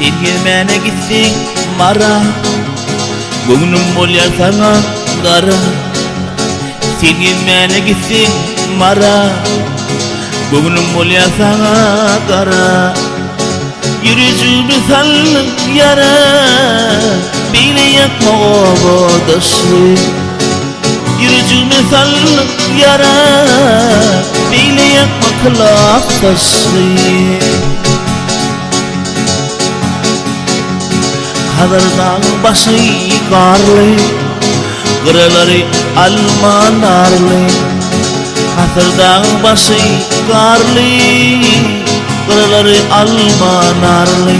Gelmene gitsin mara, gönlüm olya sana dara. Sen gelmene gitsin mara, gönlüm olya sana dara. Yüzümü sallık yara, bile yakma o daşı. Yüzümü sallık yara, bile yakma kılak taşı. Kadırdan başı karlı, kırıları almanarlı. Kadırdan başı karlı, kırıları almanarlı.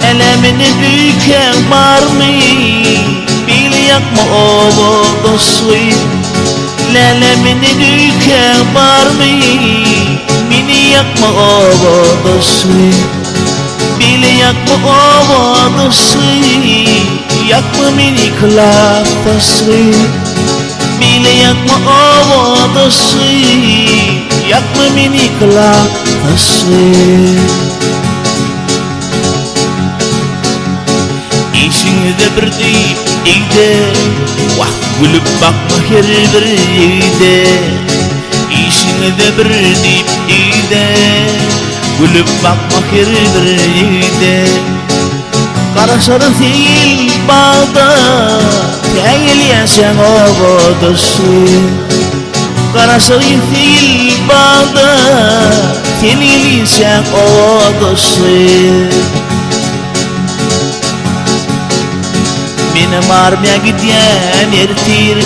Elemini büken var mı? Bil yakma o dostu. Elemini büken var mı? Beni yakma o dostu. Bil yakma o dostu. Yakma beni kılafası. Bil yakma o dostu. Yakma beni kılafası. İşinize bir deyip iyide, vah gülüp bakma her bir iyide. İşinize bir deyip iyide, gülüp bakma her bir iyide. Karışır değil bağda, değil yaşan o bodosu. Karışır değil bağda, değil yaşan o bodosu. Benim armaya gidiyen ertir,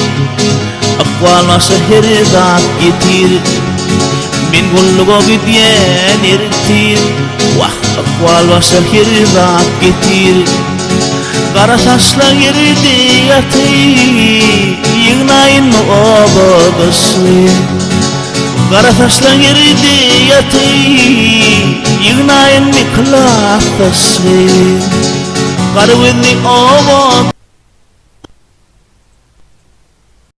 akvalma şehirden getir. Ben kulluğa gidiyen ertir, vah akvalma şehirden getir. Kara saçla yerde yatır, yığınayın mı o bodosu. Kara saçla yerde yatır, yığınayın mı kılafası. Karı with the all